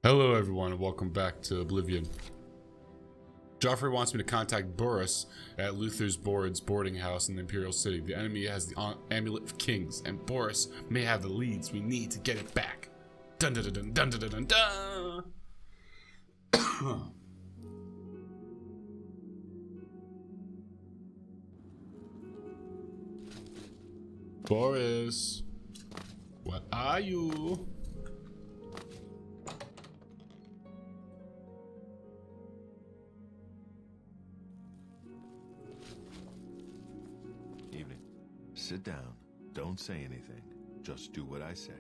Hello everyone and welcome back to Oblivion. Joffrey wants me to contact Boris at Luther's boarding house in the Imperial City. The enemy has the Amulet of Kings, and Boris may have the leads we need to get it back. Dun dun dun dun dun dun dun dun. Boris, what are you? Evening. Sit down. Don't say anything. Just do what I say.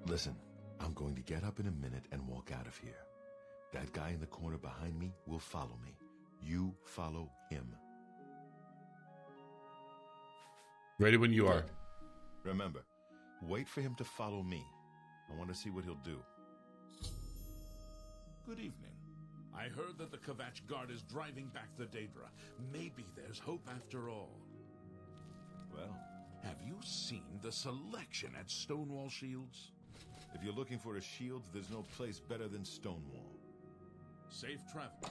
Listen, I'm going to get up in a minute and walk out of here. That guy in the corner behind me will follow me. You follow him. Ready when you are. Remember, wait for him to follow me. I want to see what he'll do. Good evening. I heard that the Kvatch Guard is driving back the Daedra. Maybe there's hope after all. Well, Have you seen the selection at Stonewall Shields? if you're looking for a shield, there's no place better than Stonewall. Safe travel.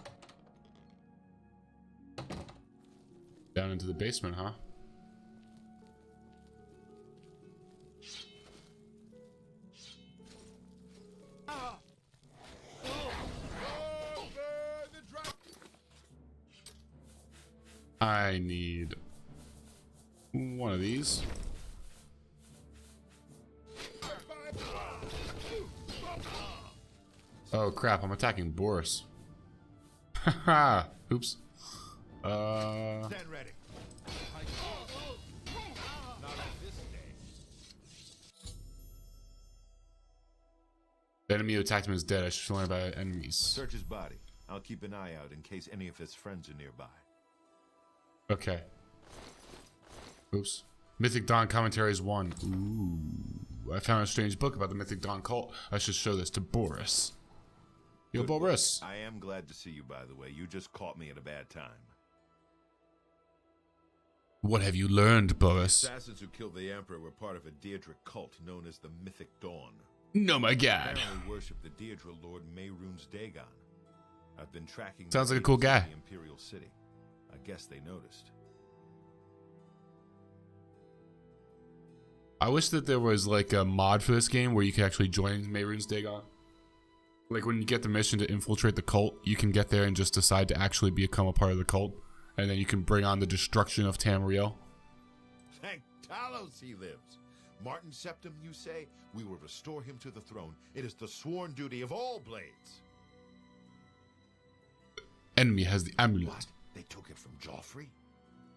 Down into the basement, huh? I need one of these. Oh crap, I'm attacking Boris. Haha, oops. Stand ready. The enemy who attacked him is dead. I should learn about enemies. Search his body. I'll keep an eye out in case any of his friends are nearby. Okay. Oops. Mythic Dawn Commentaries 1. Ooh. I found a strange book about the Mythic Dawn cult. I should show this to Boris. Yo, Good Boris. work. I am glad to see you, by the way. You just caught me at a bad time. What have you learned, Boris? Assassins who killed the Emperor were part of a Deirdre cult known as the Mythic Dawn. No, my God. Apparently worship the Deirdre Lord Mehrunes Dagon. I've been tracking. Sounds the like a cool leaders of guy. The Imperial City. I guess they noticed. I wish that there was like a mod for this game where you could actually join Mehrunes Dagon. Like when you get the mission to infiltrate the cult, you can get there and just decide to actually become a part of the cult. And then you can bring on the destruction of Tamriel. Thank Talos he lives. Martin Septim, you say? We will restore him to the throne. It is the sworn duty of all blades. Enemy has the amulet. What? They took it from Joffrey?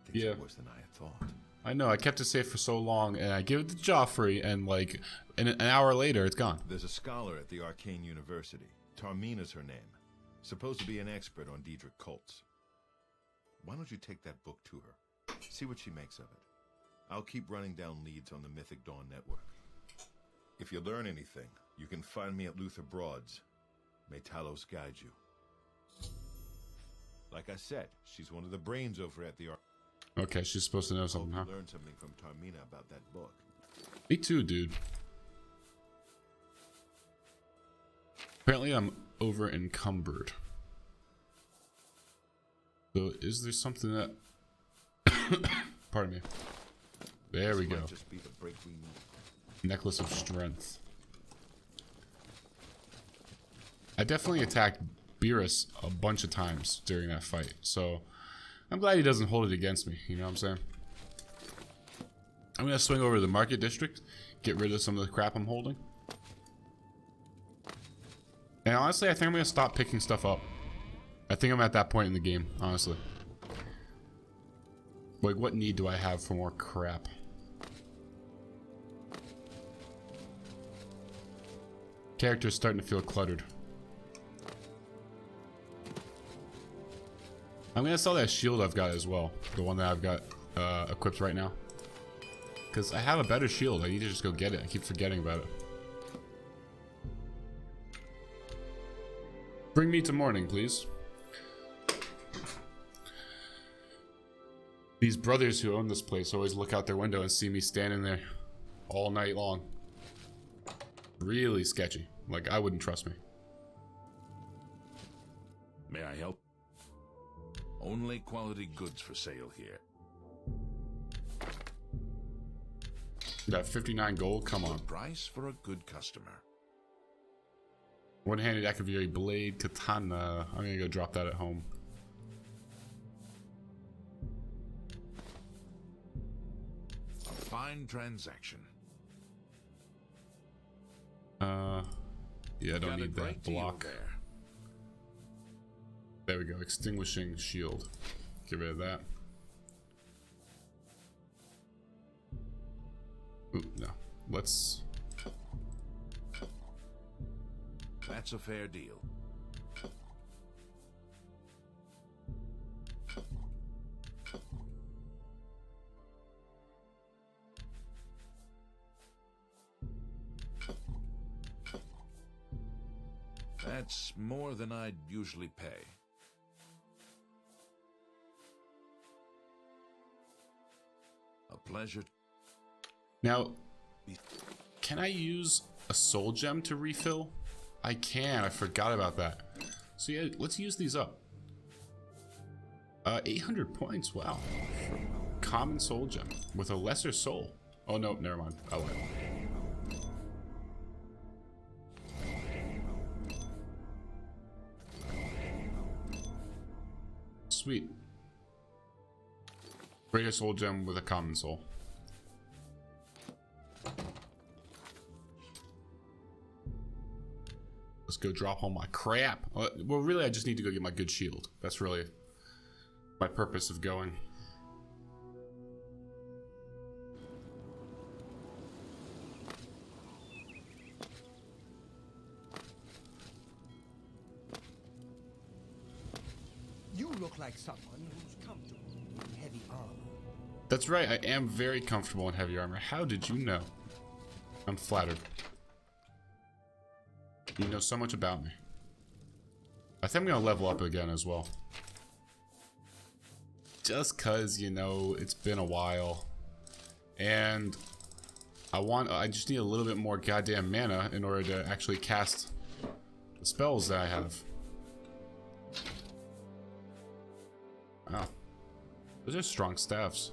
Things Yeah. are worse than I had thought. I know, I kept it safe for so long, and I give it to Joffrey, and like, an hour later, it's gone. There's a scholar at the Arcane University. Tarmina's her name. Supposed to be an expert on Daedric cults. Why don't you take that book to her? See what she makes of it. I'll keep running down leads on the Mythic Dawn network. If you learn anything, you can find me at Luther Broad's. May Talos guide you. Like I said, she's one of the brains over at the Okay, she's supposed to know something, huh? Learned something from Tarmina about that book. Me too, dude. Apparently I'm over encumbered. So is there something that... Pardon me. There we This go. might just be the break we need. Necklace of Strength. I definitely attacked Beerus a bunch of times during that fight, so I'm glad he doesn't hold it against me, you know what I'm saying? I'm gonna swing over to the market district, get rid of some of the crap I'm holding. And honestly, I think I'm gonna stop picking stuff up. I think I'm at that point in the game, honestly. Like, what need do I have for more crap? Character's starting to feel cluttered. I'm gonna sell that shield I've got as well. The one that I've got equipped right now. Because I have a better shield. I need to just go get it. I keep forgetting about it. Bring me to morning, please. These brothers who own this place always look out their window and see me standing there all night long. Really sketchy. Like, I wouldn't trust me. May I help? Only quality goods for sale here. Got 59 gold? Come on. Good price for a good customer. One-handed Akaviri blade katana. I'm gonna go drop that at home. A fine transaction. Yeah, I don't need that Great deal block. There we go. Extinguishing shield. Get rid of that. Ooh, no. Let's... That's a fair deal. That's more than I'd usually pay. A pleasure. Now, can I use a soul gem to refill? I can. I forgot about that. So yeah, let's use these up. 800 points. Wow. Common soul gem with a lesser soul. Oh no, never mind. I lied. Sweet. Greater soul gem with a common soul. Let's go drop all my crap. Well, really, I just need to go get my good shield. That's really my purpose of going. You look like someone who's comfortable in heavy armor. That's right, I am very comfortable in heavy armor. How did you know? I'm flattered. You know so much about me. I think I'm gonna level up again as well. Just cause, you know, it's been a while. And I just need a little bit more goddamn mana in order to actually cast the spells that I have. Oh. Those are strong staffs.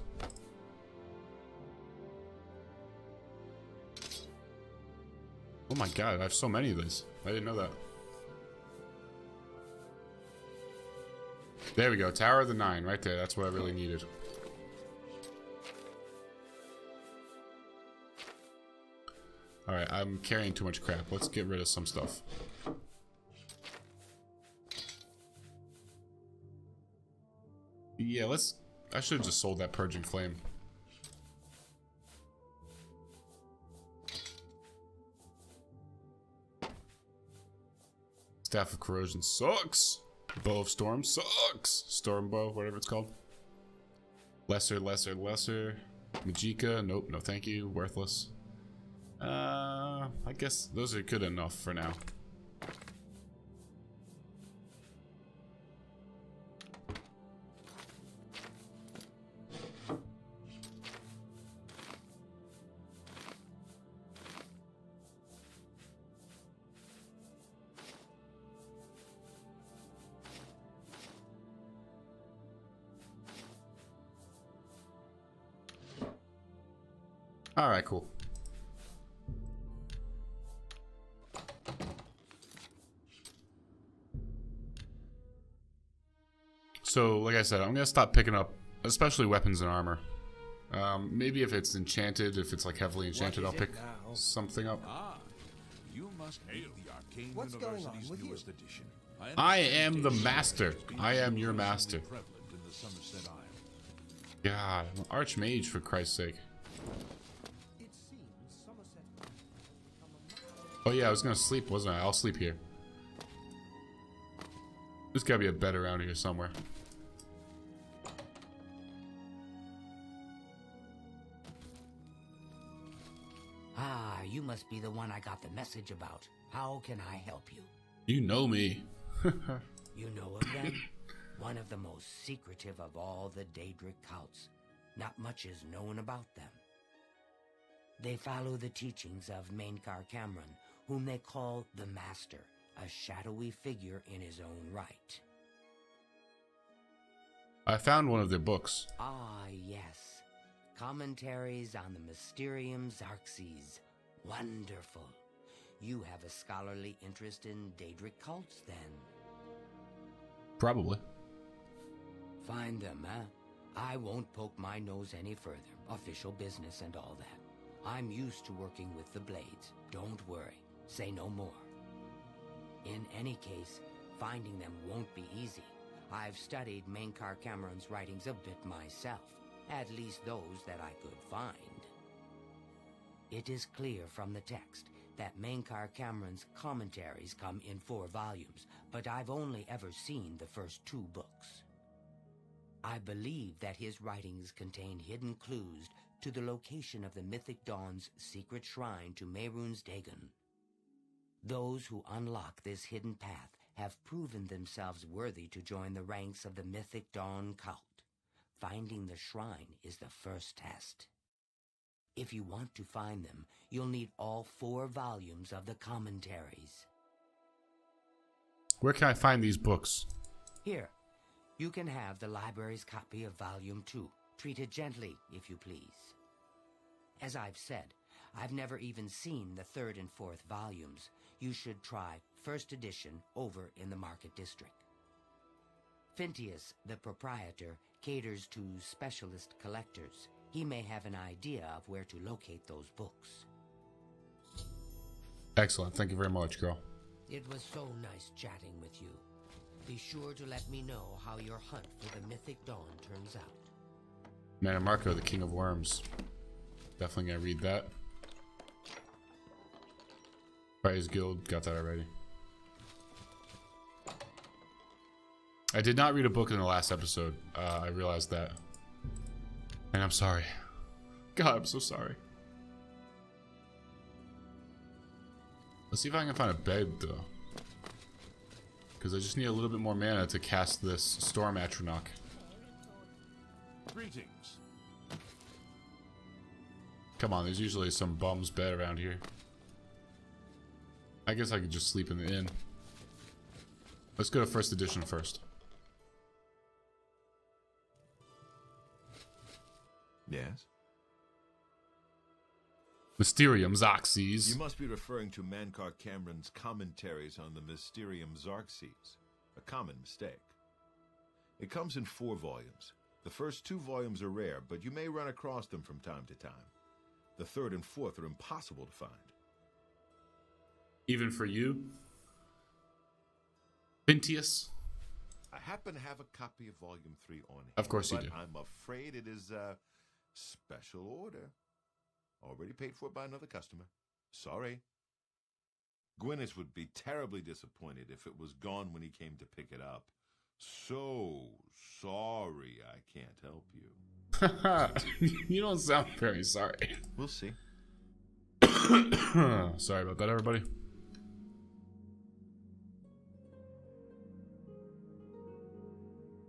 Oh my god, I have so many of these. I didn't know that. There we go, Tower of the Nine, right there. That's what I really needed. Alright, I'm carrying too much crap. Let's get rid of some stuff. Yeah, I should have just sold that Purging Flame. Staff of Corrosion sucks. Bow of Storm sucks. Storm Bow, whatever it's called. Lesser. Magicka, nope, no thank you. Worthless. I guess those are good enough for now. Alright, cool. So, like I said, I'm gonna stop picking up, especially weapons and armor. Maybe if it's enchanted, if it's like heavily enchanted, I'll pick something up. You must hail the Arcane What's going on University's with you? newest edition. I am the master. I am your master. Prevalent in the Somerset Isle. God, I'm an archmage for Christ's sake. It seems Somerset has become Oh yeah, I was gonna sleep, wasn't I? I'll sleep here. There's gotta be a bed around here somewhere. Ah, you must be the one I got the message about. How can I help you? You know me. You know of them? One of the most secretive of all the Daedric cults. not much is known about them. They follow the teachings of Mainkar Cameron, whom they call the Master, a shadowy figure in his own right. I found one of their books. Ah, yes. Commentaries on the Mysterium Xarxes. Wonderful. You have a scholarly interest in Daedric cults, then? Probably. Find them, huh? I won't poke my nose any further. Official business and all that. I'm used to working with the Blades. Don't worry. Say no more. In any case, finding them won't be easy. I've studied Mainkar Cameron's writings a bit myself, at least those that I could find. It is clear from the text that Mainkar Cameron's commentaries come in 4 volumes, but I've only ever seen the first 2 books. I believe that his writings contain hidden clues to the location of the Mythic Dawn's secret shrine to Mehrunes Dagon. Those who unlock this hidden path have proven themselves worthy to join the ranks of the Mythic Dawn cult. Finding the shrine is the first test. If you want to find them, you'll need all 4 volumes of the commentaries. Where can I find these books? Here, you can have the library's copy of Volume 2. Treat it gently, if you please. As I've said, I've never even seen the 3rd and 4th volumes. You should try first edition over in the Market District. Phintius, the proprietor, caters to specialist collectors. He may have an idea of where to locate those books. Excellent. Thank you very much, girl. It was so nice chatting with you. Be sure to let me know how your hunt for the Mythic Dawn turns out. Mana Marco, the King of Worms. Definitely gonna read that. Fighters Guild, got that already. I did not read a book in the last episode. I realized that. And I'm sorry. God, I'm so sorry. Let's see if I can find a bed, though. Because I just need a little bit more mana to cast this Storm Atronach. Greetings. Come on, there's usually some bum's bed around here. I guess I could just sleep in the inn. Let's go to first edition first. Yes? Mysterium Xarxes. You must be referring to Mainkar Cameron's commentaries on the Mysterium Xarxes. A common mistake. It comes in 4 volumes. The first 2 volumes are rare, but you may run across them from time to time. The 3rd and 4th are impossible to find. Even for you? Phintius? I happen to have a copy of Volume 3 on hand. Of course you do. But I'm afraid it is a special order. Already paid for by another customer. Sorry. Gwyneth would be terribly disappointed if it was gone when he came to pick it up. So sorry I can't help you. You don't sound very sorry. We'll see. Sorry about that, everybody.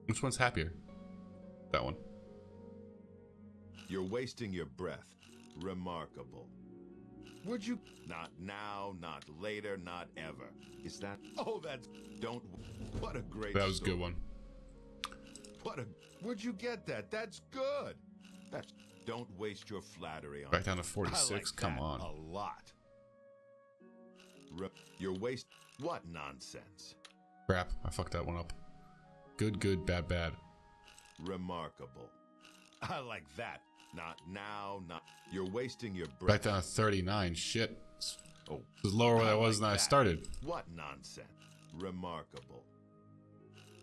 Which one's happier? That one. You're wasting your breath. Remarkable. Would you? Not now, not later, not ever. Is that? Oh, that's. Don't. What a great. That was a story. good one. What a. Where'd you get that? That's good. That's. Don't waste your flattery on. Back down to I 46. like Come that on. A lot. You're waste. What nonsense. Crap. I fucked that one up. Good, good, bad, bad. Remarkable. I like that. Not now, not. You're wasting your breath. Back down to 39. Shit. Oh, This is lower where I was like than I that. started. What nonsense. Remarkable.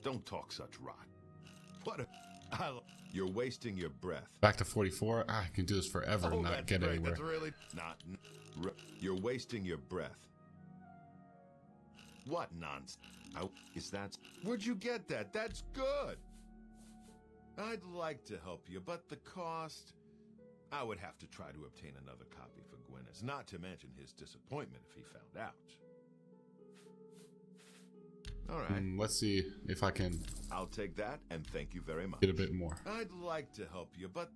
Don't talk such rot. What a. You're wasting your breath. Back to 44. Ah, I can do this forever and not that's get great. anywhere. That's really not. You're wasting your breath. What nonsense? Is that? Where'd you get that? That's good. I'd like to help you, but the cost. I would have to try to obtain another copy for Gwyneth, not to mention his disappointment if he found out. All right. Let's see if I can I'll take that, and thank you very much. get a bit more. I'd like to help you, but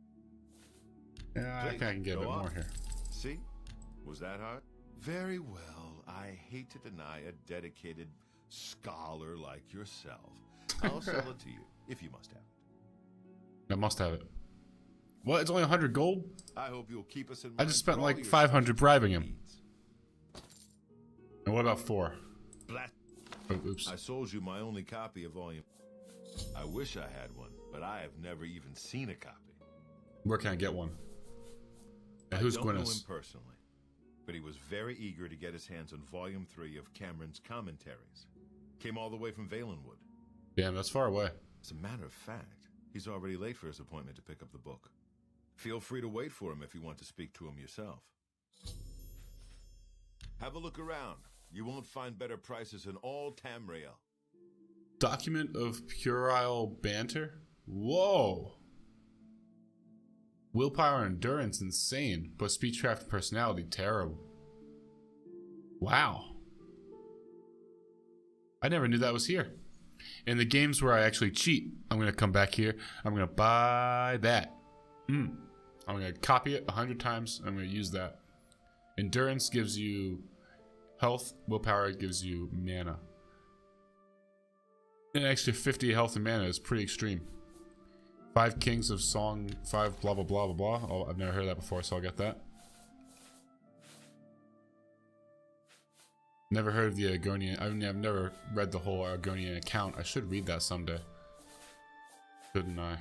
Yeah, I think I can get a bit more here. See? Was that hard? Very well. I hate to deny a dedicated scholar like yourself. I'll sell it to you, if you must have it. I must have it. What? It's only 100 gold? I hope you'll keep us in mind. I just spent for all like your 500 bribing him. needs. And what about 4? Blat. Oh, oops. I sold you my only copy of Volume. I wish I had one, but I have never even seen a copy. Where can I get one? And who's I don't know him Gwyneth? personally, but he was very eager to get his hands on Volume 3 of Cameron's Commentaries. Came all the way from Valenwood. Damn, that's far away. As a matter of fact, he's already late for his appointment to pick up the book. Feel free to wait for him if you want to speak to him yourself. Have a look around. You won't find better prices in all Tamriel. Document of puerile banter? Whoa! Willpower and endurance insane, but speechcraft and personality terrible. Wow. I never knew that was here. In the games where I actually cheat, I'm going to come back here. I'm going to buy that. I'm going to copy it 100 times. I'm going to use that. Endurance gives you health. Willpower gives you mana. An extra 50 health and mana is pretty extreme. 5 Kings of Song, 5 blah blah blah blah blah. Oh, I've never heard that before, so I'll get that. Never heard of the Argonian. I've never read the whole Argonian account. I should read that someday. Shouldn't I?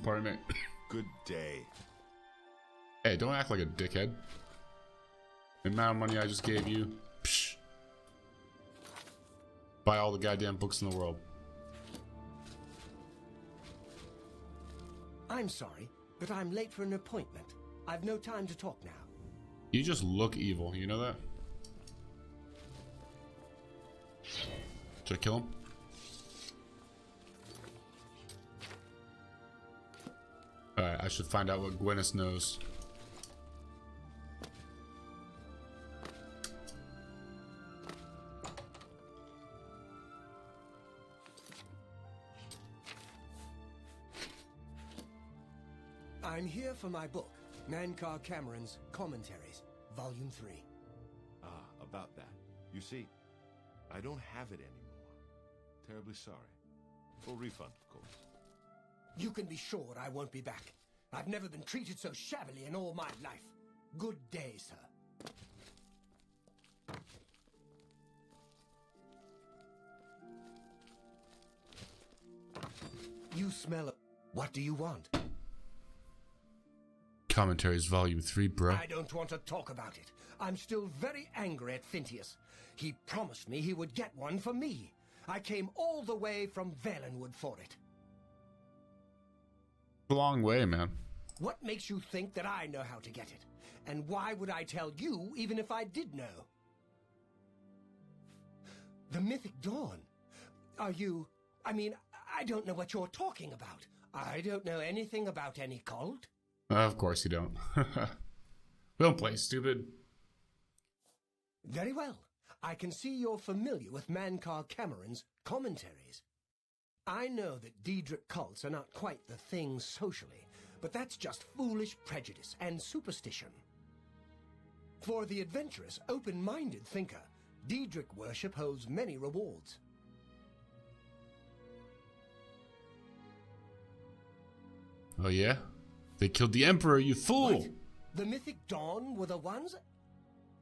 Pardon me. Good day. Hey, don't act like a dickhead. The amount of money I just gave you. Psh. Buy all the goddamn books in the world. I'm sorry, but I'm late for an appointment. I've no time to talk now. You just look evil, you know that? Should I kill him? Alright, I should find out what Gwyneth knows. I'm here for my book, Mankar Cameron's Commentaries, Volume 3. Ah, about that. You see, I don't have it anymore. Terribly sorry. Full refund, of course. You can be sure I won't be back. I've never been treated so shabbily in all my life. Good day, sir. You smell it. What do you want? Commentaries Volume 3, bro. I don't want to talk about it. I'm still very angry at Phintius. He promised me he would get one for me. I came all the way from Valenwood for it. A long way, man. What makes you think that I know how to get it? And why would I tell you even if I did know? The Mythic Dawn? Are you... I mean, I don't know what you're talking about. I don't know anything about any cult. Of course you don't. We don't play stupid. Very well. I can see you're familiar with Mankar Cameron's Commentaries. I know that Dudeicle cults are not quite the thing socially, but that's just foolish prejudice and superstition. For the adventurous, open-minded thinker, Dudeicle worship holds many rewards. Oh yeah? They killed the Emperor, you fool! What? The Mythic Dawn were the ones?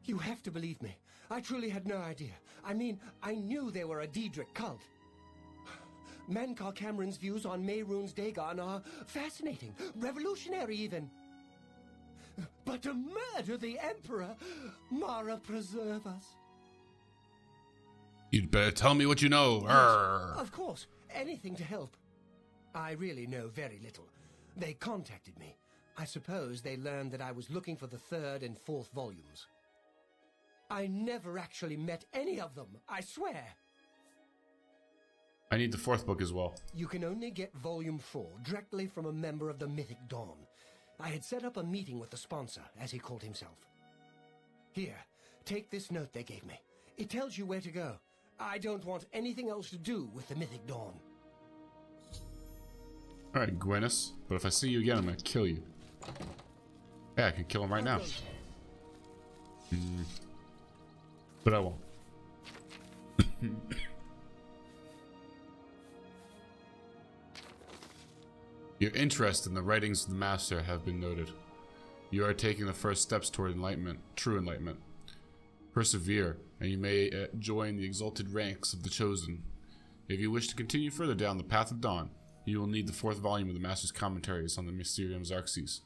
You have to believe me. I truly had no idea. I mean, I knew they were a Dudeicle cult. Mankar Cameron's views on Mehrunes Dagon are fascinating, revolutionary even. But to murder the Emperor, Mara preserve us. You'd better tell me what you know. Yes, of course, anything to help. I really know very little. They contacted me. I suppose they learned that I was looking for the 3rd and 4th volumes. I never actually met any of them, I swear. I need the 4th book as well. You can only get Volume 4 directly from a member of the Mythic Dawn. I had set up a meeting with the sponsor, as he called himself. Here, take this note they gave me. It tells you where to go. I don't want anything else to do with the Mythic Dawn. Alright, Gwyneth. But if I see you again, I'm gonna kill you. Yeah, I can kill him right now. But I won't. Your interest in the writings of the Master have been noted. You are taking the first steps toward enlightenment, true enlightenment. Persevere, and you may join the exalted ranks of the Chosen. If you wish to continue further down the path of dawn, you will need the 4th volume of the Master's Commentaries on the Mysterium Xarxes.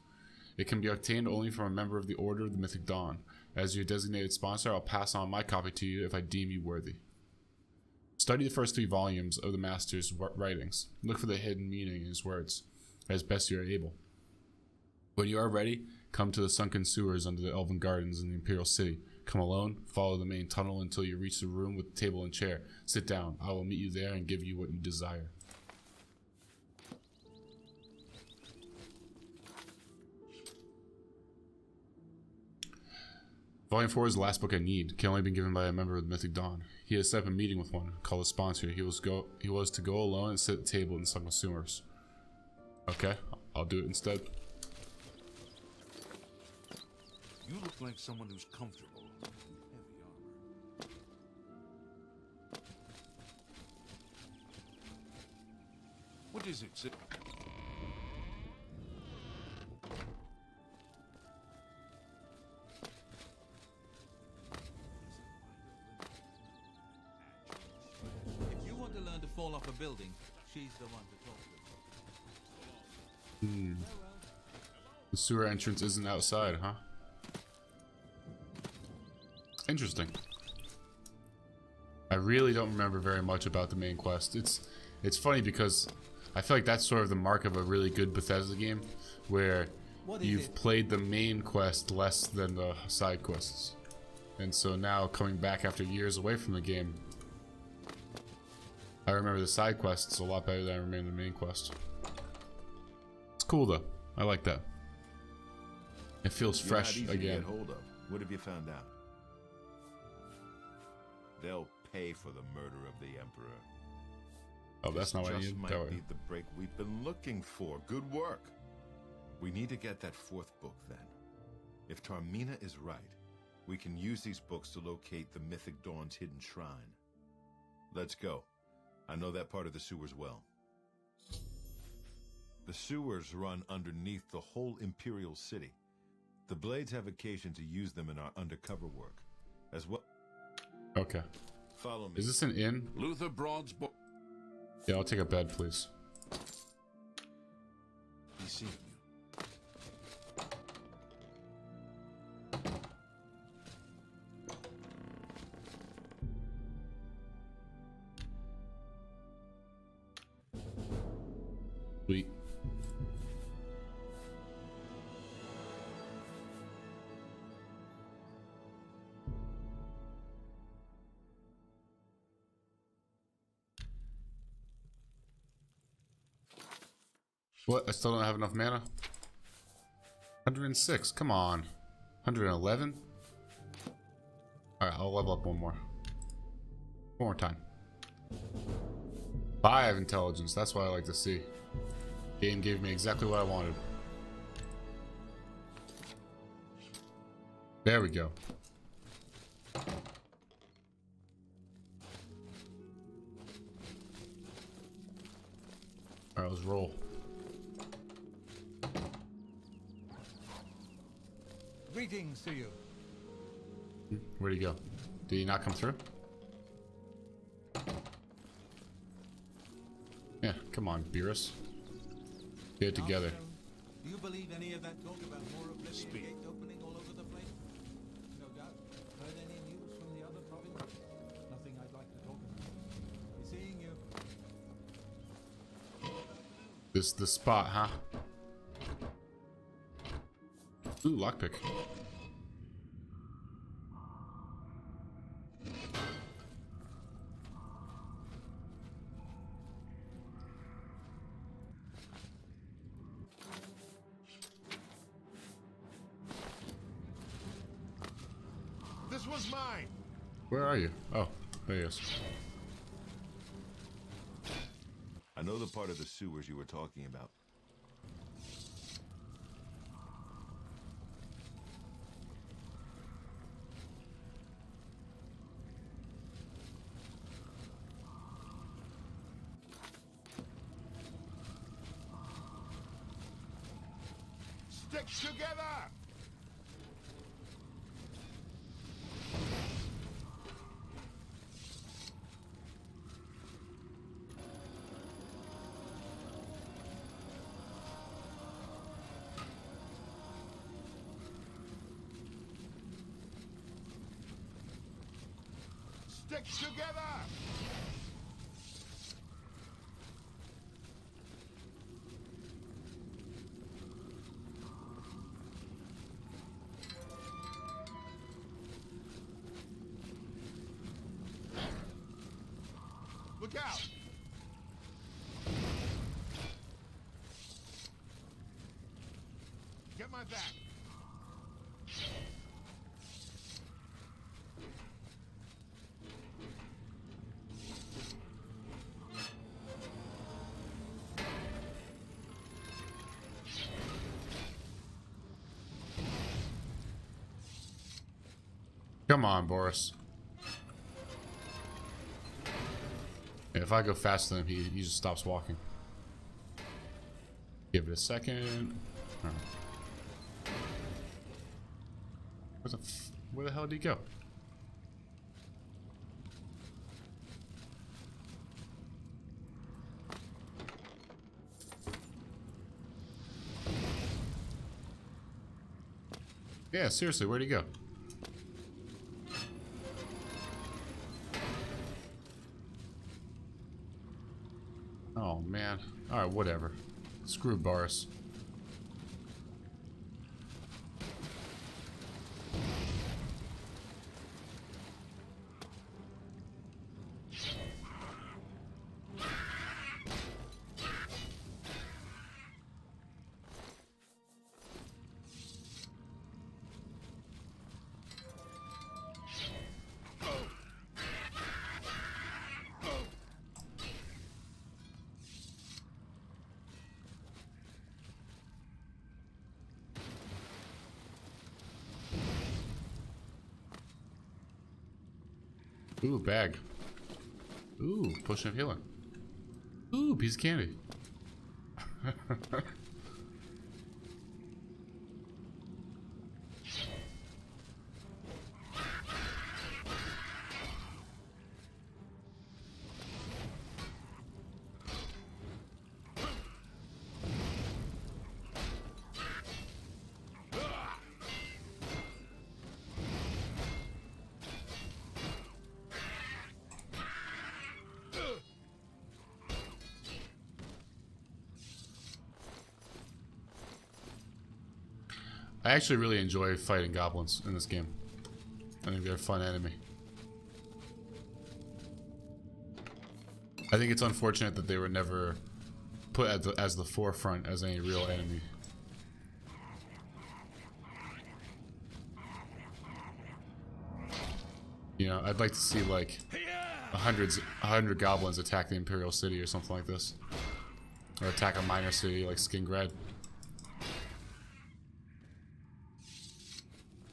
It can be obtained only from a member of the Order of the Mythic Dawn. As your designated sponsor, I'll pass on my copy to you if I deem you worthy. Study the first 3 volumes of the Master's writings. Look for the hidden meaning in his words, as best you are able. When you are ready, come to the sunken sewers under the Elven Gardens in the Imperial City. Come alone, follow the main tunnel until you reach the room with the table and chair. Sit down. I will meet you there and give you what you desire. Volume 4 is the last book I need. Can only be given by a member of the Mythic Dawn. He has set up a meeting with one, called a sponsor. He was to go alone and sit at the table in the sunken sewers. Okay, I'll do it instead. You look like someone who's comfortable. Heavy armor. What is it? If you want to learn to fall off a building, she's the one to talk to. The sewer entrance isn't outside, huh? Interesting. I really don't remember very much about the main quest. It's funny because I feel like that's sort of the mark of a really good Bethesda game, where you've played the main quest less than the side quests. And so now, coming back after years away from the game, I remember the side quests a lot better than I remember the main quest. It's cool though. I like that. It feels fresh You're not easy again. to get hold of. What have you found out? They'll pay for the murder of the Emperor. Oh, that's not what I Just need. might Go be ahead. the break we've been looking for. Good work. We need to get that 4th book then. If Tarmina is right, we can use these books to locate the Mythic Dawn's hidden shrine. Let's go. I know that part of the sewers well. The sewers run underneath the whole Imperial City. The Blades have occasion to use them in our undercover work, as well. Okay. Follow me. Is this an inn? Luther Broad's book. Yeah, I'll take a bed, please. He's seeing you. Sweet. What? I still don't have enough mana? 106, come on. 111? Alright, I'll level up one more. One more time. 5 intelligence, that's what I like to see. Game gave me exactly what I wanted. There we go. Alright, let's roll. Greetings to you. Where'd he go? Did he not come through? Yeah, come on, Beerus. Get it together. Do you believe any of that talk about more Oblivion gates opening all over the place? No doubt. Heard any news from the other provinces? Nothing I'd like to talk about. Be seeing you. This the spot, huh? Ooh, lockpick. This was mine. Where are you? Oh, there he is. I know the part of the sewers you were talking about. Stick together! Stick together! Look out! Get my back! Come on, Boris. If I go faster than him, he just stops walking. Give it a second. Oh. Where the hell did he go? Yeah, seriously, where'd he go? Oh man. Alright, whatever. Screw Boris. Ooh, bag. Ooh, potion of healing. Ooh, piece of candy. I actually really enjoy fighting goblins in this game. I think they're a fun enemy. I think it's unfortunate that they were never put as the forefront as any real enemy. You know, I'd like to see like 100 goblins attack the Imperial City or something like this. Or attack a minor city like Skingrad.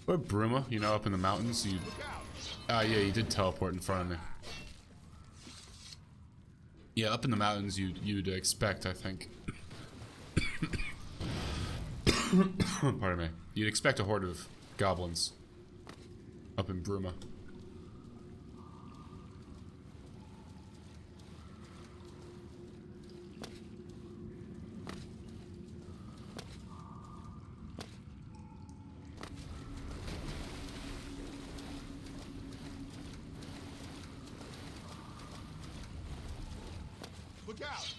Or Bruma, you know, up in the mountains. Yeah, you did teleport in front of me. Yeah, up in the mountains, you'd expect, I think. Pardon me. You'd expect a horde of goblins up in Bruma. Look out!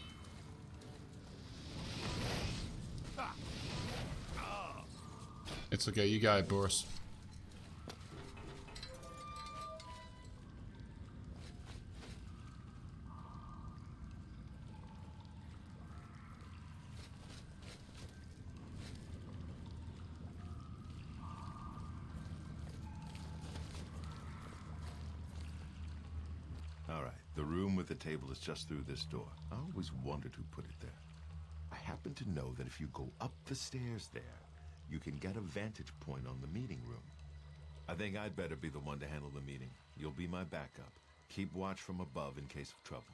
It's okay, you got it, Boris. All right. The room with the table is just through this door. I always wondered who put it there. I happen to know that if you go up the stairs there, you can get a vantage point on the meeting room. I think I'd better be the one to handle the meeting. You'll be my backup. Keep watch from above in case of trouble.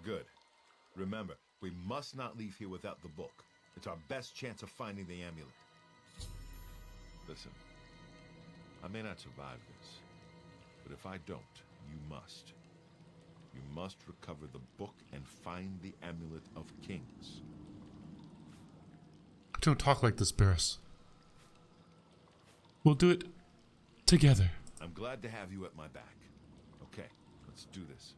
Good. Remember, we must not leave here without the book. It's our best chance of finding the amulet. Listen, I may not survive this, but if I don't, you must. You must recover the book and find the amulet of kings. Don't talk like this, Barris. We'll do it together. I'm glad to have you at my back. Okay, let's do this.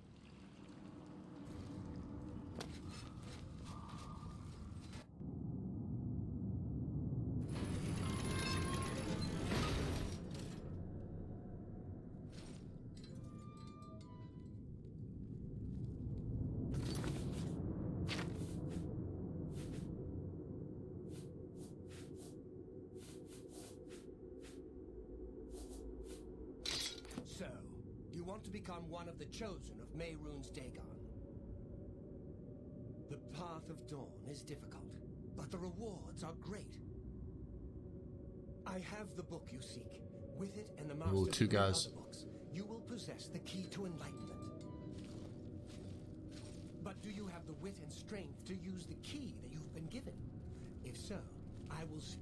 So, you want to become one of the chosen of Mehrunes Dagon. The path of dawn is difficult, but the rewards are great. I have the book you seek. With it and the master Ooh, two guys. other books, you will possess the key to enlightenment. But do you have the wit and strength to use the key that you've been given? If so, I will see.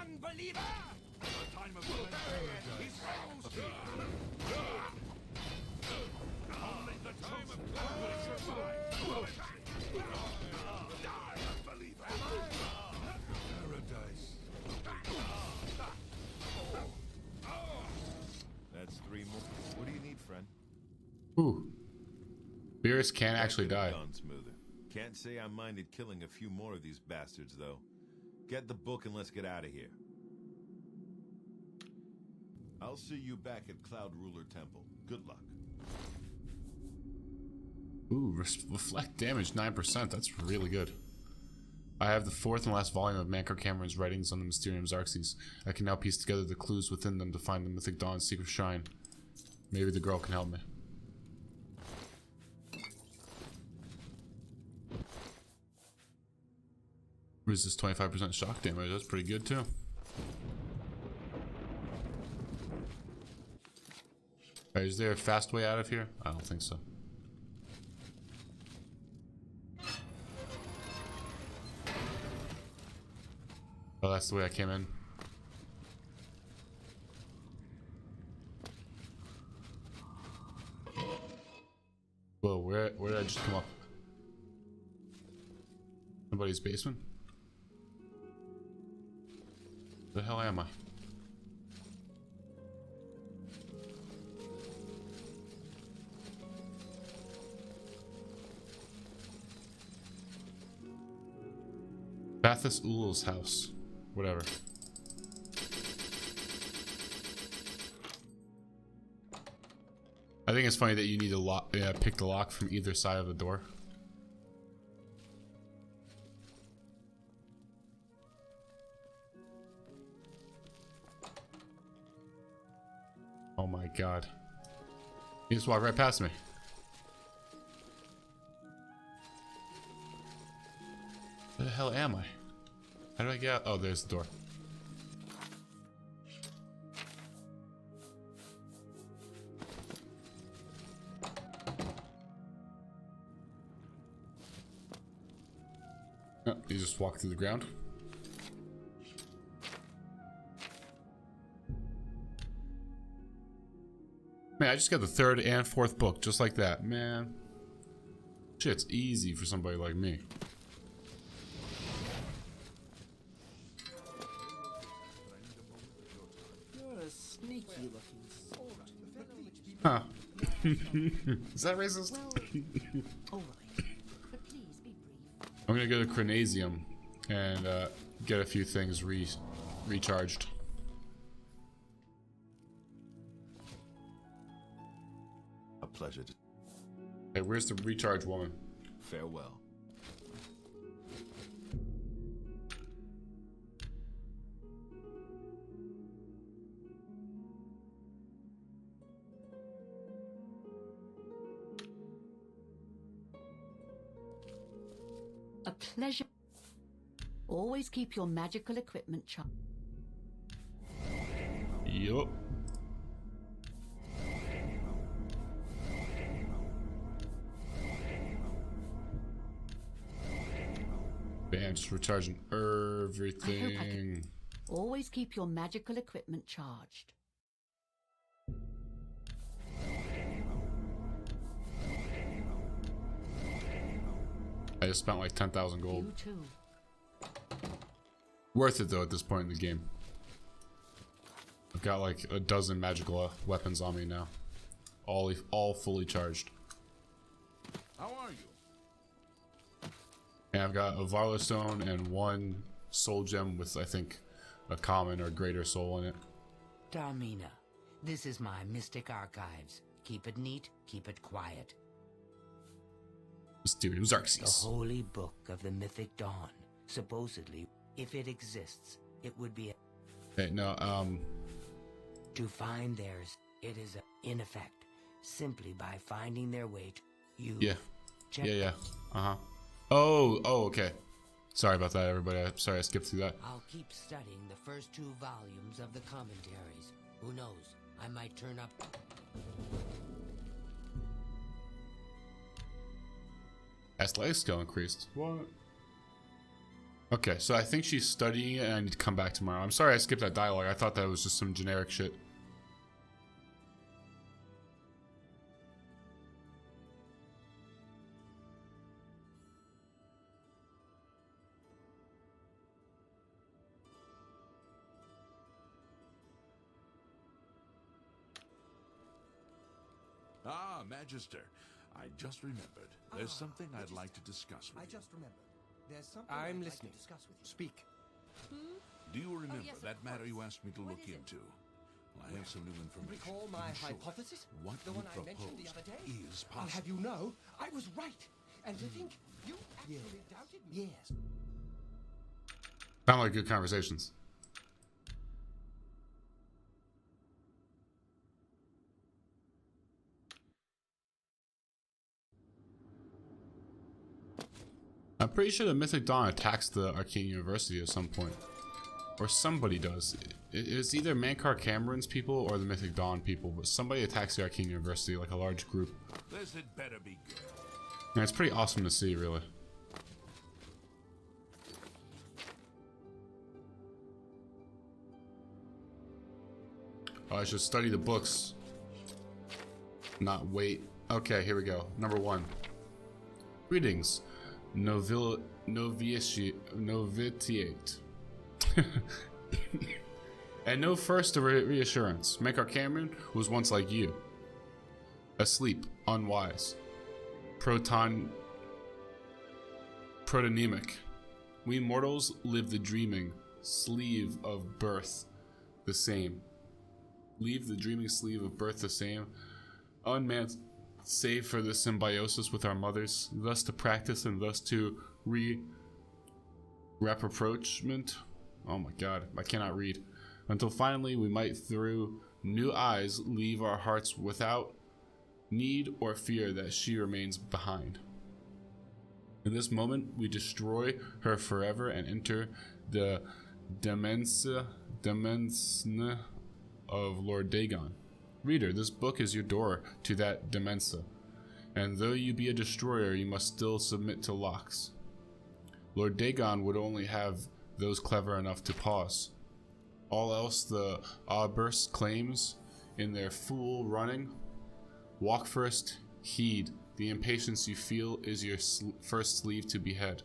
Unbeliever! The time of cleansing is almost here! Only the time of cleansing will survive! Die, unbeliever! Paradise. That's 3 more. What do you need, friend? Ooh. Beerus can actually That die. could've gone smoother. Can't say I minded killing a few more of these bastards, though. Get the book and let's get out of here. I'll see you back at Cloud Ruler Temple. Good luck. Ooh, reflect damage 9%. That's really good. I have the 4th and last volume of Manco Cameron's writings on the Mysterium Xarxes. I can now piece together the clues within them to find the Mythic Dawn's secret shrine. Maybe the girl can help me. Resist 25% shock damage. That's pretty good too. Alright, is there a fast way out of here? I don't think so. Oh, that's the way I came in. Whoa, where did I just come up? Somebody's basement? The hell am I? Bathus Ulul's house. Whatever. I think it's funny that you need to lock, pick the lock from either side of the door. Oh my god. You just walked right past me. Where the hell am I? How do I get out? Oh, there's the door. Oh, you just walk through the ground. Man, I just got the 3rd and 4th book, just like that. Man. Shit's easy for somebody like me. You're a sneaky looking sort. Huh. Is that racist? All right, but please be brief. I'm gonna go to Chronasium and get a few things recharged. A pleasure to... Hey, where's the recharge woman? Farewell. A pleasure. Always keep your magical equipment charged. Yup. Bam, just recharging everything. Always keep your magical equipment charged. I just spent like 10,000 gold. You too. Worth it though at this point in the game. I've got like a dozen magical weapons on me now. All fully charged. How are you? And I've got a Varla Stone and one soul gem with, I think, a common or greater soul in it. Darmina, this is my mystic archives. Keep it neat, keep it quiet. Mysterium The Xarxes. holy book of the mythic dawn. Supposedly, if it exists, it would be Hey, no, to find theirs. It is in effect, simply by finding their way to you. yeah. Check Yeah. Uh-huh. Oh, okay. Sorry about that, everybody. I'm sorry I skipped through that. I'll keep studying the first 2 volumes of the commentaries. Who knows? I might turn up. Athletic skill increased. What? Okay, so I think she's studying it and I need to come back tomorrow. I'm sorry I skipped that dialogue. I thought that was just some generic shit. Ah, Magister. I just remembered. There's something I'd like to discuss with I you. just remembered. There's something I'm listening. discuss with you. Speak. Do you remember yes, of that matter course. you asked me to look is it? into? Well, I have some new information. Recall my In short, hypothesis? What The you one I mentioned the proposed other day? is I'll have possible. you know, I was right. And to think you actually doubted me. Yes. Sound like good conversations. I'm pretty sure the Mythic Dawn attacks the Arcane University at some point. Or somebody does. It's either Mankar Cameron's people or the Mythic Dawn people, but somebody attacks the Arcane University, like a large group. This had better be good. And it's pretty awesome to see, really. Oh, I should study the books. Not wait. Okay, here we go. Number 1. Greetings. Novitiate. And no first reassurance. Mankar Cameron was once like you. Asleep, unwise. Protonymic. We mortals live the dreaming sleeve of birth the same. Leave the dreaming sleeve of birth the same. Unmanned save for the symbiosis with our mothers, thus to practice and thus to rapprochement. Oh my god, I cannot read. Until finally we might through new eyes leave our hearts without need or fear that she remains behind. In this moment we destroy her forever and enter the dimensne of Lord Dagon. Reader, this book is your door to that Demensa, and though you be a destroyer, you must still submit to locks. Lord Dagon would only have those clever enough to pause. All else the Aubers claims in their fool running. Walk first, heed. The impatience you feel is your first slave to behead.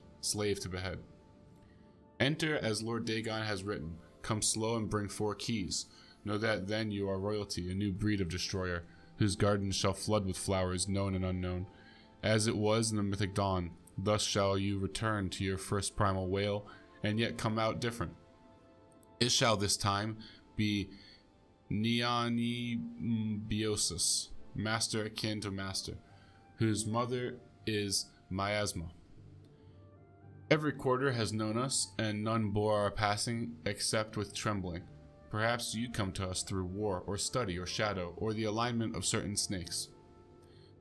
Enter as Lord Dagon has written. Come slow and bring 4 keys. Know that then you are royalty, a new breed of destroyer, whose gardens shall flood with flowers known and unknown, as it was in the Mythic Dawn. Thus shall you return to your first primal wail, and yet come out different. It shall this time be Neonibiosis, master akin to master, whose mother is Miasma. Every quarter has known us, and none bore our passing except with trembling. Perhaps you come to us through war, or study, or shadow, or the alignment of certain snakes.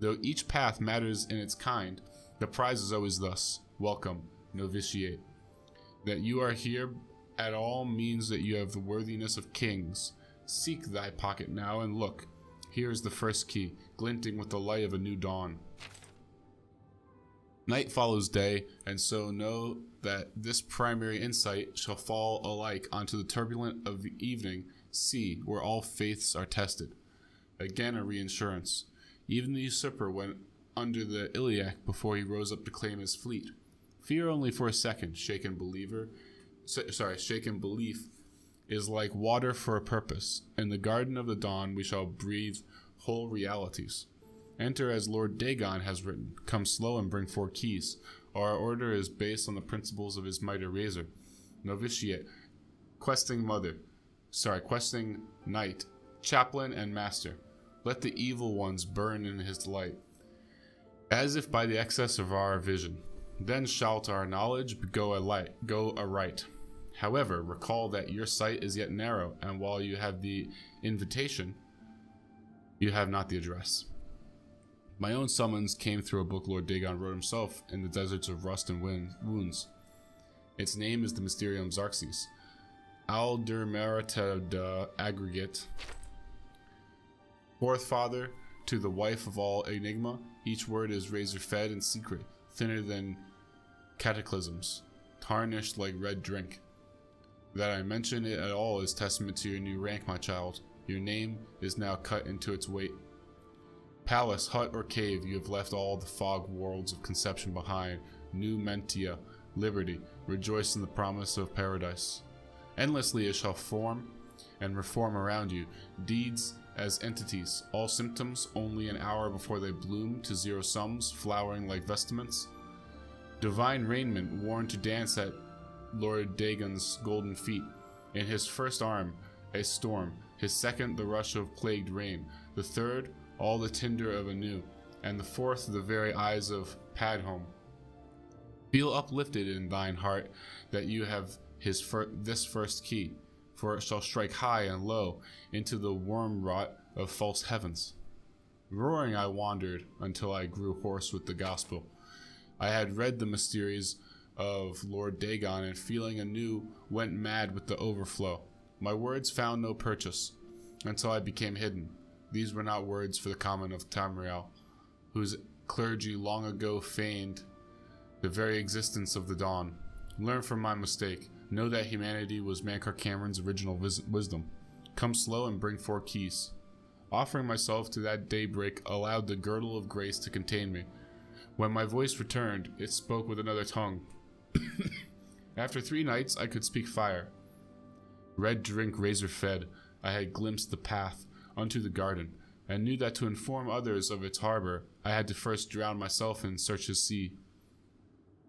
Though each path matters in its kind, the prize is always thus: welcome, novitiate. That you are here at all means that you have the worthiness of kings. Seek thy pocket now and look. Here is the first key, glinting with the light of a new dawn. Night follows day, and so know that this primary insight shall fall alike onto the turbulent of the evening sea, where all faiths are tested. Again a reinsurance. Even the usurper went under the iliac before he rose up to claim his fleet. Fear only for a second, shaken belief is like water for a purpose. In the garden of the dawn we shall breathe whole realities. Enter as Lord Dagon has written. Come slow and bring 4 keys. Our order is based on the principles of his mighty razor. Novitiate, questing knight, chaplain, and master. Let the evil ones burn in his delight, as if by the excess of our vision. Then shalt our knowledge go aright. However, recall that your sight is yet narrow, and while you have the invitation, you have not the address. My own summons came through a book Lord Dagon wrote himself in the deserts of rust and wounds. Its name is the Mysterium Xarxes. Aldermerited aggregate. Fourth father to the wife of all enigma, each word is razor-fed and secret, thinner than cataclysms, tarnished like red drink. That I mention it at all is testament to your new rank, my child. Your name is now cut into its weight. Palace, hut, or cave, you have left all the fog worlds of conception behind. New Mentia, liberty, rejoice in the promise of paradise. Endlessly it shall form and reform around you, deeds as entities, all symptoms only an hour before they bloom to zero sums, flowering like vestments. Divine raiment worn to dance at Lord Dagon's golden feet. In his first arm, a storm, his second the rush of plagued rain, the third all the tinder of a new, and the fourth the very eyes of Padhome. Feel uplifted in thine heart that you have this first key, for it shall strike high and low into the worm-rot of false heavens. Roaring I wandered until I grew hoarse with the gospel. I had read the mysteries of Lord Dagon, and feeling anew went mad with the overflow. My words found no purchase until I became hidden. These were not words for the common of Tamriel, whose clergy long ago feigned the very existence of the dawn. Learn from my mistake. Know that humanity was Mankar Cameron's original wisdom. Come slow and bring 4 keys. Offering myself to that daybreak allowed the girdle of grace to contain me. When my voice returned, it spoke with another tongue. After 3 nights, I could speak fire. Red drink razor-fed, I had glimpsed the path unto the garden, and knew that to inform others of its harbor, I had to first drown myself in search of sea.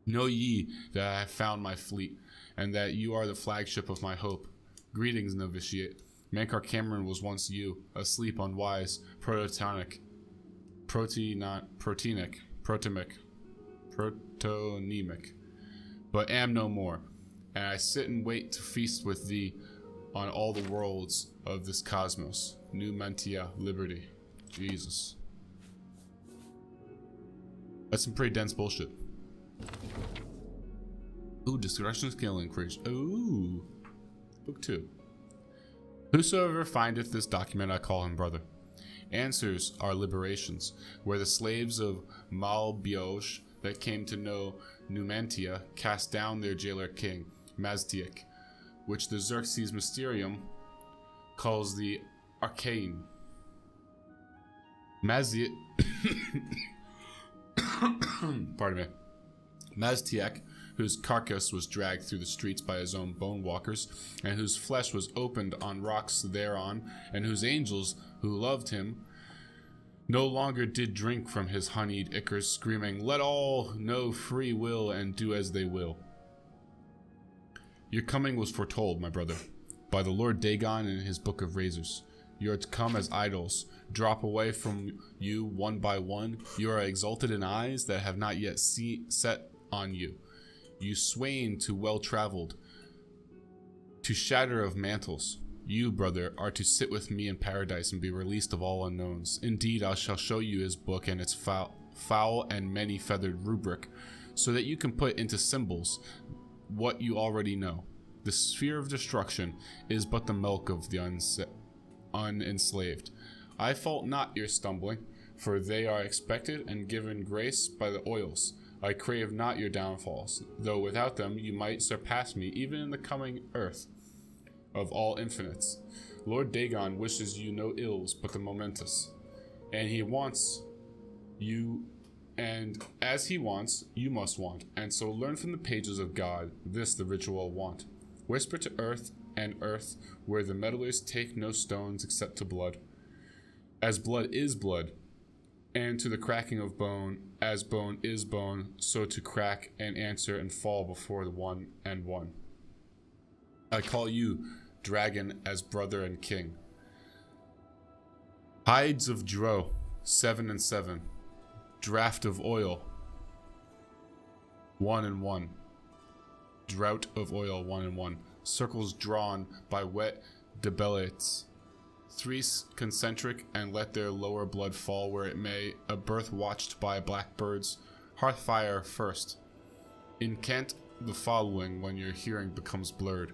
Know ye that I have found my fleet, and that you are the flagship of my hope. Greetings, novitiate. Mankar Cameron was once you, asleep, unwise, protonic, but am no more, and I sit and wait to feast with thee on all the worlds of this cosmos. New Mentia, liberty. Jesus. That's some pretty dense bullshit. Ooh, discretion skill increase. Ooh. Book 2. Whosoever findeth this document, I call him brother. Answers are liberations, where the slaves of Malbiosh that came to know Numantia cast down their jailer king, Maztiek, which the Xarxes Mysterium calls the Arcane. Pardon me. Maztiek, whose carcass was dragged through the streets by his own bone walkers, and whose flesh was opened on rocks thereon, and whose angels, who loved him, no longer did drink from his honeyed ichors, screaming, "Let all know free will and do as they will." Your coming was foretold, my brother, by the Lord Dagon in his Book of Razors. You are to come as idols, drop away from you one by one. You are exalted in eyes that have not yet set on you. You swain to well-traveled, to shatter of mantles. You, brother, are to sit with me in paradise and be released of all unknowns. Indeed, I shall show you his book and its foul and many-feathered rubric, so that you can put into symbols what you already know. The sphere of destruction is but the milk of the unenslaved. I fault not your stumbling, for they are expected and given grace by the oils. I crave not your downfalls, though without them you might surpass me even in the coming earth of all infinites. Lord Dagon wishes you no ills but the momentous, and he wants you, and as he wants, you must want, and so learn from the pages of God this the ritual want. Whisper to earth, and earth, where the meddlers take no stones except to blood, as blood is blood, and to the cracking of bone, as bone is bone, so to crack and answer and fall before the one and one. I call you, dragon, as brother and king. Hides of Dro, 7 and 7. Draught of oil, 1 and 1. Drought of oil, 1 and 1. Circles drawn by wet debelates. 3 concentric, and let their lower blood fall where it may. A birth watched by blackbirds. Hearthfire first. Incant the following when your hearing becomes blurred.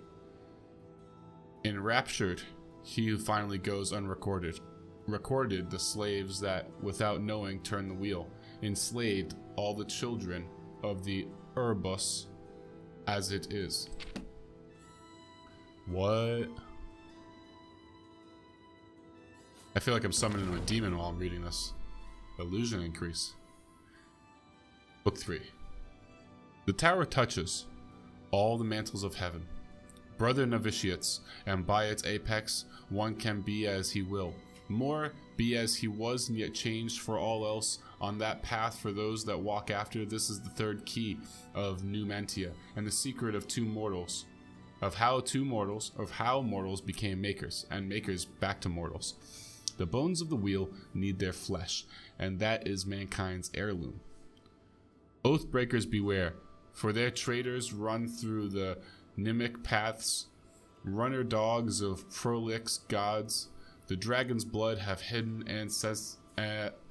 Enraptured, he who finally goes unrecorded. Recorded the slaves that, without knowing, turn the wheel. Enslaved all the children of the Erebus as it is. What? I feel like I'm summoning a demon while I'm reading this. Illusion increase. Book 3. The tower touches all the mantles of heaven. Brother novitiates, and by its apex one can be as he will. More be as he was and yet changed for all else on that path for those that walk after. This is the third key of Numantia, and the secret of how mortals became makers, and makers back to mortals. The bones of the wheel need their flesh, and that is mankind's heirloom. Oathbreakers beware, for their traitors run through the Nimic paths, runner dogs of prolix gods. The dragon's blood have hidden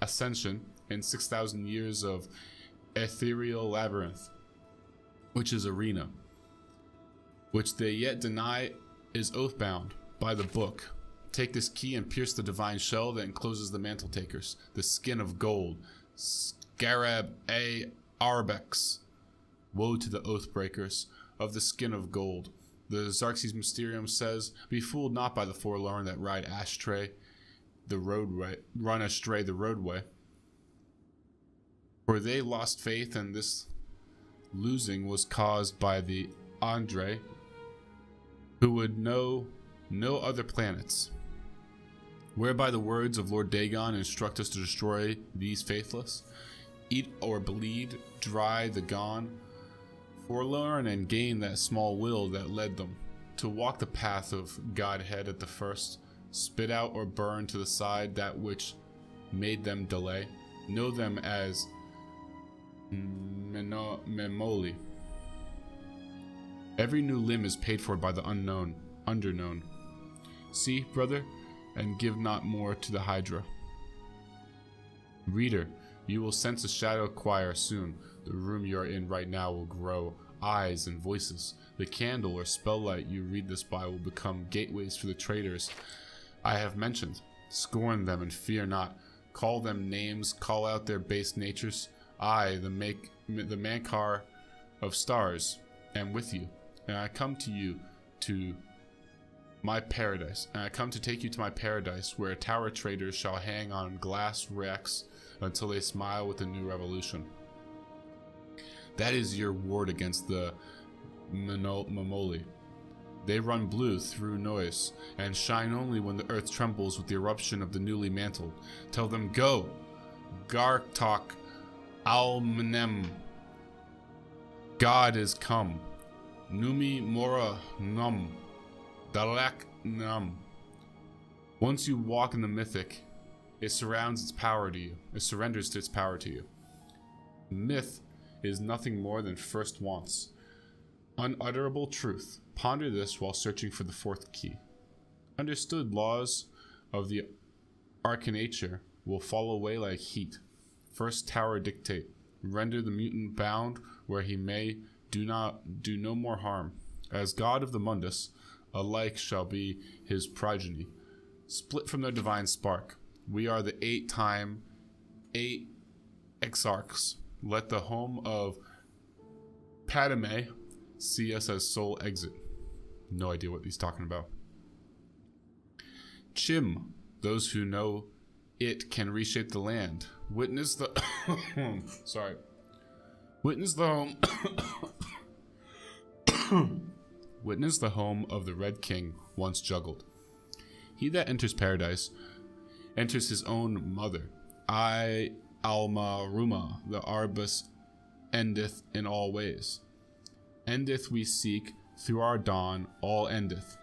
ascension in 6,000 years of ethereal labyrinth, which is arena, which they yet deny is oathbound by the book. Take this key and pierce the divine shell that encloses the mantle takers, the skin of gold, Scarab a Arbex. Woe to the oathbreakers of the skin of gold. The Xarxes Mysterium says, "Be fooled not by the forlorn that run astray the roadway. For they lost faith, and this losing was caused by the Andre, who would know no other planets. Whereby the words of Lord Dagon instruct us to destroy these faithless, eat or bleed, dry the gone, forlorn, and gain that small will that led them, to walk the path of Godhead at the first, spit out or burn to the side that which made them delay. Know them as Memoli. Every new limb is paid for by the underknown. See, brother, and give not more to the Hydra. Reader, you will sense a shadow choir soon. The room you are in right now will grow eyes and voices. The candle or spelllight you read this by will become gateways for the traitors I have mentioned. Scorn them and fear not. Call them names, call out their base natures. I, the Mankar of stars, am with you, and I come to you to my paradise, and I come to take you to my paradise, where tower traders shall hang on glass racks until they smile with the new revolution. That is your ward against the Mamoli. They run blue through noise, and shine only when the earth trembles with the eruption of the newly mantled. Tell them, go! Gartok Almenem. God is come. Numi Mora Num. Dalak Num. Once you walk in the mythic, it surrounds its power to you. It surrenders to its power to you. Myth is nothing more than first wants. Unutterable truth. Ponder this while searching for the fourth key. Understood laws of the arcanature will fall away like heat. First tower dictate. Render the mutant bound where he may do no more harm. As god of the mundus, alike shall be his progeny. Split from their divine spark. We are the 8 Xarxes. Let the home of Padme see us as sole exit. No idea what he's talking about. Chim. Those who know it can reshape the land. Witness the sorry. Witness the home Witness the home of the Red King once juggled. He that enters paradise enters his own mother. I Alma Ruma, the Arbus endeth in all ways. Endeth we seek, through our dawn all endeth.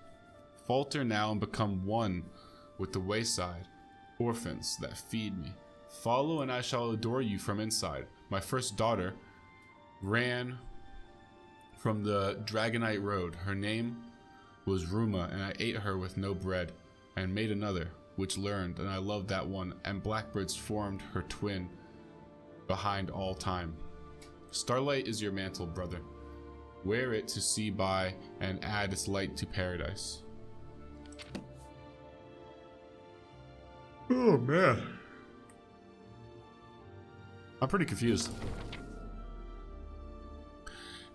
Falter now and become one with the wayside, orphans that feed me. Follow and I shall adore you from inside. My first daughter ran from the Dragonite Road. Her name was Ruma, and I ate her with no bread, and made another, which learned, and I loved that one, and blackbirds formed her twin behind all time. Starlight is your mantle, brother. Wear it to see by, and add its light to paradise. Oh man, I'm pretty confused.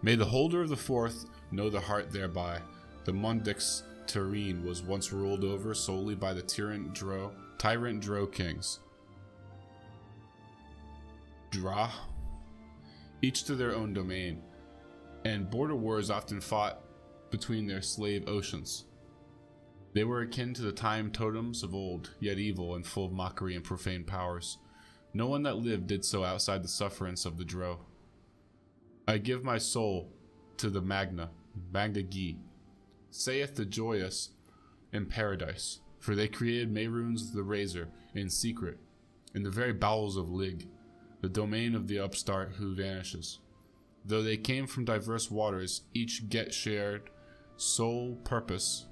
May the holder of the fourth know the heart thereby. The Mundix Terrene was once ruled over solely by the tyrant Dro kings. Dra, each to their own domain, and border wars often fought between their slave oceans. They were akin to the time totems of old, yet evil and full of mockery and profane powers. No one that lived did so outside the sufferance of the Dro. I give my soul to the Magna Gi, saith the joyous in paradise, for they created Mehrunes the Razor in secret, in the very bowels of Lig, the domain of the upstart who vanishes. Though they came from diverse waters, each get shared sole purpose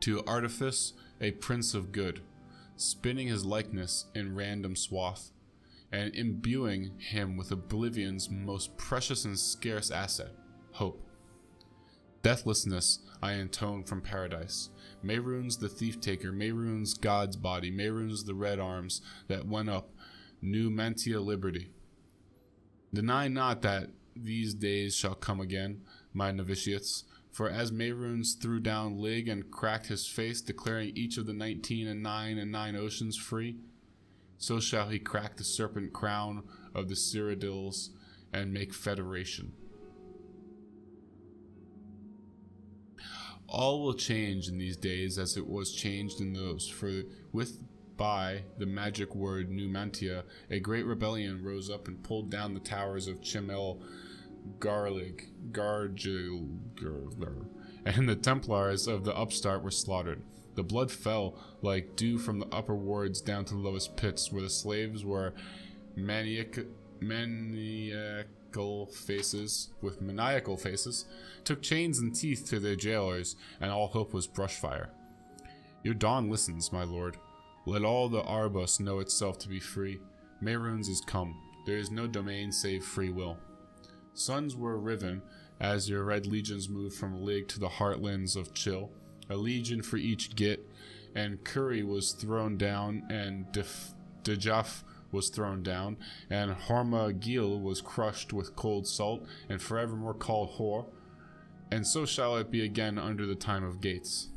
to artifice a prince of good, spinning his likeness in random swath, and imbuing him with Oblivion's most precious and scarce asset, hope. Deathlessness I intone from paradise. Mehrunes the thief-taker, Mehrunes God's body, Mehrunes the red arms that went up, new Mantia liberty. Deny not that these days shall come again, my novitiates, for as Mehrunes threw down Lig and cracked his face, declaring each of the 19 and 9 oceans free, so shall he crack the serpent crown of the Cyrodiils and make federation. All will change in these days as it was changed in those, for by the magic word Numantia, a great rebellion rose up and pulled down the towers of Chimel Gargil, and the Templars of the upstart were slaughtered. The blood fell like dew from the upper wards down to the lowest pits, where the slaves were maniacal faces, took chains and teeth to their jailers, and all hope was brushfire. Your dawn listens, my lord. Let all the Arbus know itself to be free. Mehrunes is come. There is no domain save free will. Suns were riven as your red legions moved from Lig to the heartlands of Chill. A legion for each Git, and Curry was thrown down, and Dejaf was thrown down, and Hormagil was crushed with cold salt, and forevermore called Hor, and so shall it be again under the time of Gates.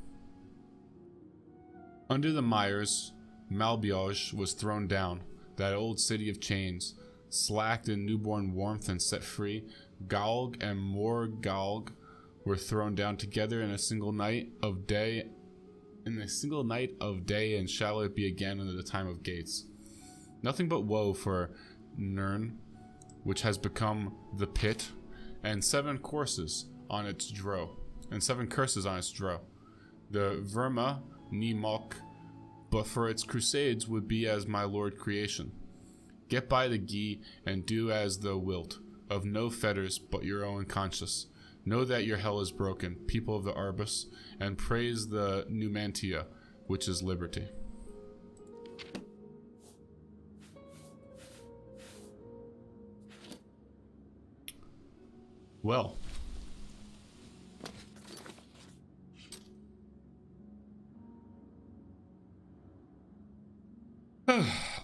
Under the mires, Malbioj was thrown down, that old city of chains, slacked in newborn warmth and set free. Galg and Morgalg were thrown down together in a single night of day. And shall it be again in the time of gates. Nothing but woe for Nirn, which has become the pit, and 7 curses on its dro. The Verma Nimok, but for its crusades would be as my lord creation. Get by the Gi and do as thou wilt, of no fetters but your own conscience. Know that your hell is broken, people of the Arbus, and praise the Numantia, which is liberty. Well.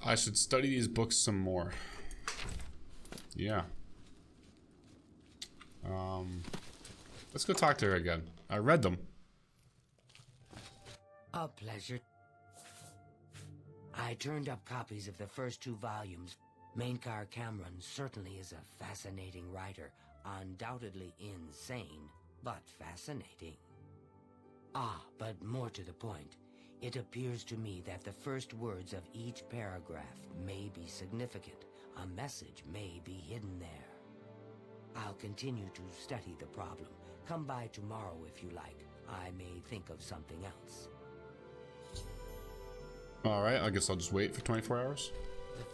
I should study these books some more. Yeah. Let's go talk to her again. I read them. A pleasure. I turned up copies of the first 2 volumes. Mainkar Cameron certainly is a fascinating writer. Undoubtedly insane, but fascinating. But more to the point. It appears to me that the first words of each paragraph may be significant. A message may be hidden there. I'll continue to study the problem. Come by tomorrow if you like. I may think of something else. Alright, I guess I'll just wait for 24 hours. The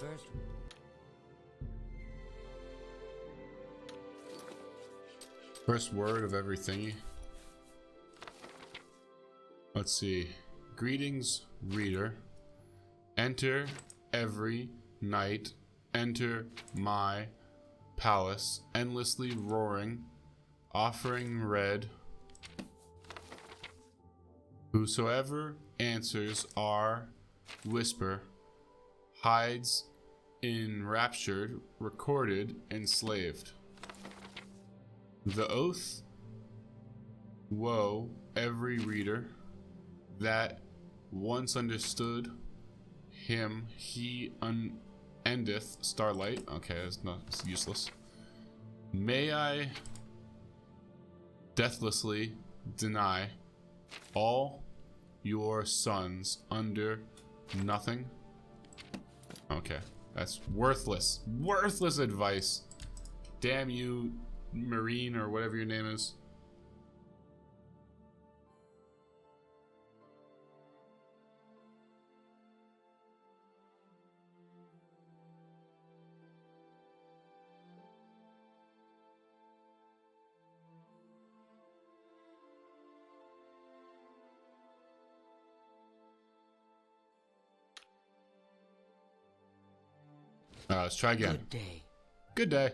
first word of every thingy. Let's see. Greetings, reader. Enter every night. Enter my palace, endlessly roaring, offering red. Whosoever answers our whisper hides enraptured, recorded, enslaved. The oath, woe, every reader that once understood him, he endeth starlight. Okay, it's useless. May I deathlessly deny all your sons under nothing. Okay, that's worthless. Worthless advice. Damn you, Marine, or whatever your name is. Let's try again. Good day. Good day.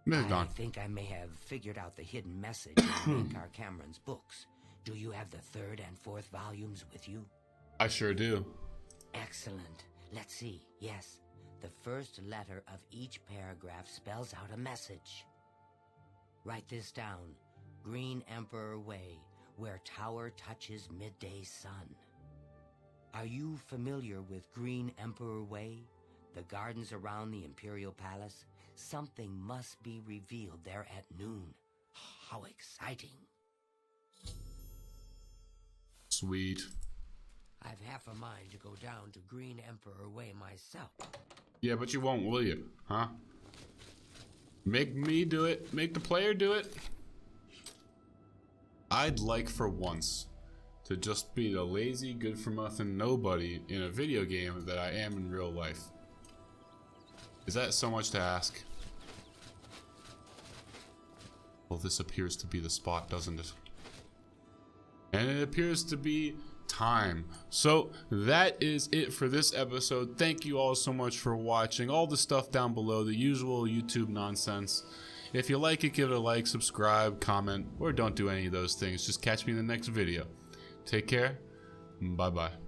Moved on. I think I may have figured out the hidden message in Mainkar Cameron's books. Do you have the 3rd and 4th volumes with you? I sure do. Excellent. Let's see. Yes. The first letter of each paragraph spells out a message. Write this down. Green Emperor Way, where tower touches midday sun. Are you familiar with Green Emperor Way? The gardens around the Imperial Palace? Something must be revealed there at noon. How exciting. Sweet. I've half a mind to go down to Green Emperor Way myself. Yeah, but you won't, will you? Huh? Make me do it. Make the player do it. I'd like for once to just be the lazy, good-for-nothing nobody in a video game that I am in real life. Is that so much to ask? Well, this appears to be the spot, doesn't it? And it appears to be time. So that is it for this episode. Thank you all so much for watching. All the stuff down below, the usual YouTube nonsense. If you like it, give it a like, subscribe, comment, or don't do any of those things. Just catch me in the next video. Take care. Bye-bye.